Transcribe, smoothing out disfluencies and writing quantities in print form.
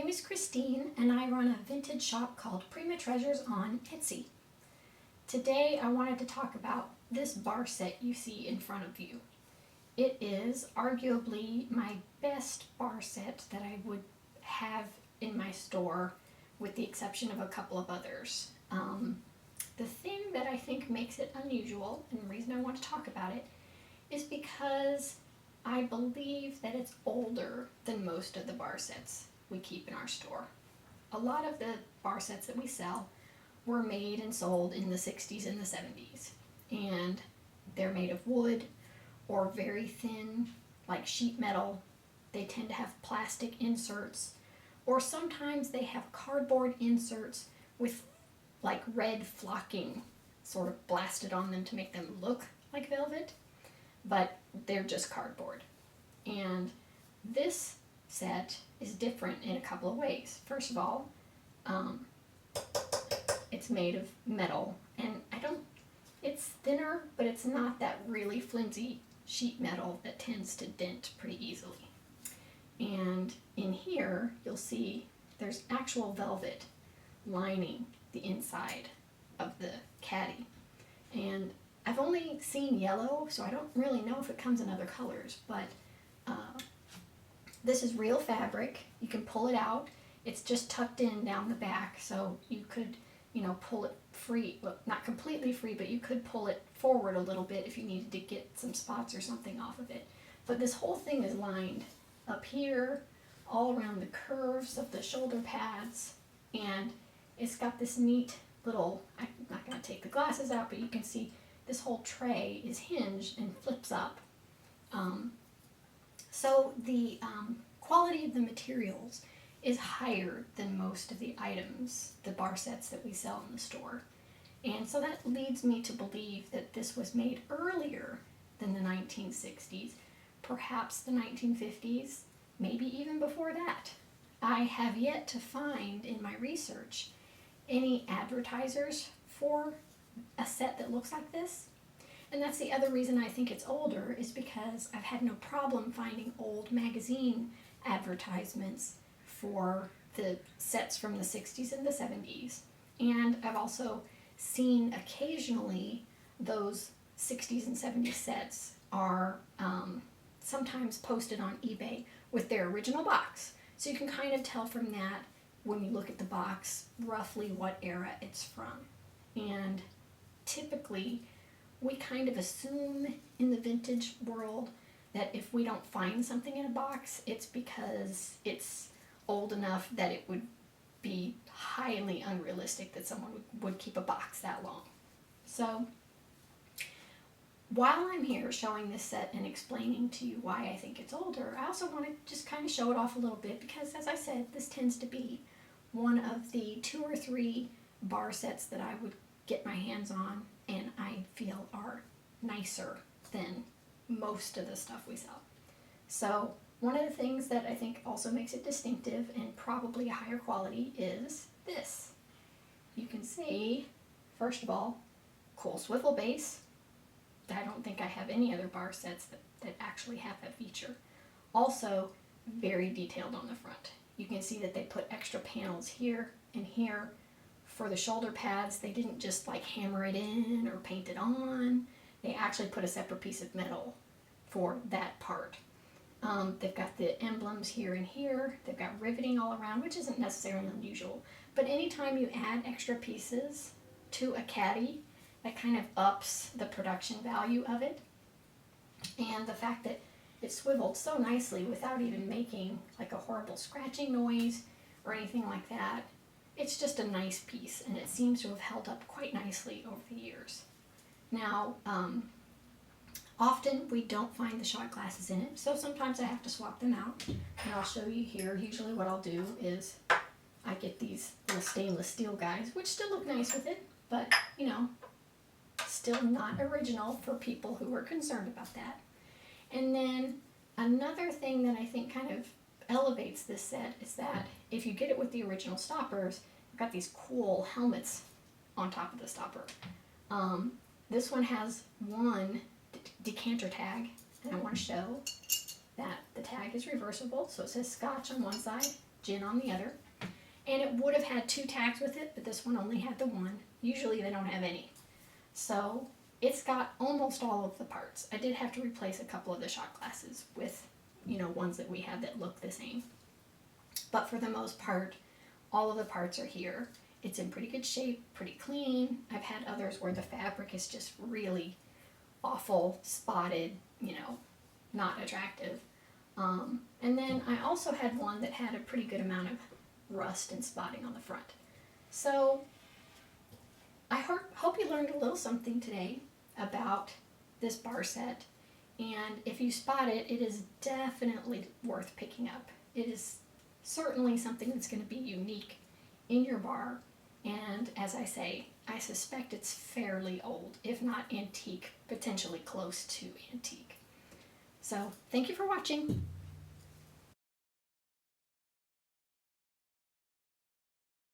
name is Christine, and I run a vintage shop called Prima Treasures on Etsy. Today I wanted to talk about this bar set you see in front of you. It is arguably my best bar set that I would have in my store, with the exception of a couple of others. The thing that I think makes it unusual, and the reason I want to talk about it, is because I believe that it's older than most of the bar sets we keep in our store. A lot of the bar sets that we sell were made and sold in the 60s and the 70s, and they're made of wood or very thin, like sheet metal. They tend to have plastic inserts, or sometimes they have cardboard inserts with like red flocking sort of blasted on them to make them look like velvet, but they're just cardboard. And this set is different in a couple of ways. First of all, it's made of metal, and it's thinner, but it's not that really flimsy sheet metal that tends to dent pretty easily. And in here, you'll see there's actual velvet lining the inside of the caddy. And I've only seen yellow, so I don't really know if it comes in other colors, but this is real fabric. You can pull it out. It's just tucked in down the back, so you could, pull it free. Well, not completely free, but you could pull it forward a little bit if you needed to get some spots or something off of it. But this whole thing is lined up here, all around the curves of the shoulder pads, and it's got this neat little, I'm not going to take the glasses out, but you can see this whole tray is hinged and flips up. So the quality of the materials is higher than most of the items, the bar sets that we sell in the store. And so that leads me to believe that this was made earlier than the 1960s, perhaps the 1950s, maybe even before that. I have yet to find in my research any advertisers for a set that looks like this. And that's the other reason I think it's older, is because I've had no problem finding old magazine advertisements for the sets from the 60s and the 70s. And I've also seen occasionally those 60s and 70s sets are sometimes posted on eBay with their original box. So you can kind of tell from that, when you look at the box, roughly what era it's from. And typically, we kind of assume in the vintage world that if we don't find something in a box, it's because it's old enough that it would be highly unrealistic that someone would keep a box that long. So while I'm here showing this set and explaining to you why I think it's older, I also want to just kind of show it off a little bit, because as I said, this tends to be one of the 2 or 3 bar sets that I would get my hands on and I feel are nicer than most of the stuff we sell. So one of the things that I think also makes it distinctive and probably a higher quality is this. You can see, first of all, cool swivel base. I don't think I have any other bar sets that actually have that feature. Also, very detailed on the front. You can see that they put extra panels here and here for the shoulder pads. They didn't just like hammer it in or paint it on. They actually put a separate piece of metal for that part. They've got the emblems here and here. They've got riveting all around, which isn't necessarily unusual. But anytime you add extra pieces to a caddy, that kind of ups the production value of it. And the fact that it swiveled so nicely without even making like a horrible scratching noise or anything like that. It's just a nice piece, and it seems to have held up quite nicely over the years. Now, often we don't find the shot glasses in it, so sometimes I have to swap them out. And I'll show you here. Usually what I'll do is I get these little stainless steel guys, which still look nice with it, but, still not original for people who are concerned about that. And then another thing that I think kind of elevates this set is that if you get it with the original stoppers, you've got these cool helmets on top of the stopper. This one has one decanter tag, and I want to show that the tag is reversible, so it says Scotch on one side gin on the other. And it would have had 2 tacks with it, but this one only had the one. Usually they don't have any. So it's got almost all of the parts. I did have to replace a couple of the shot glasses with, ones that we had that look the same. But for the most part, all of the parts are here. It's in pretty good shape, pretty clean. I've had others where the fabric is just really awful, spotted, not attractive. And then I also had one that had a pretty good amount of rust and spotting on the front. So I hope you learned a little something today about this bar set. And if you spot it, it is definitely worth picking up. It is certainly something that's going to be unique in your bar. And as I say, I suspect it's fairly old, if not antique, potentially close to antique. So thank you for watching.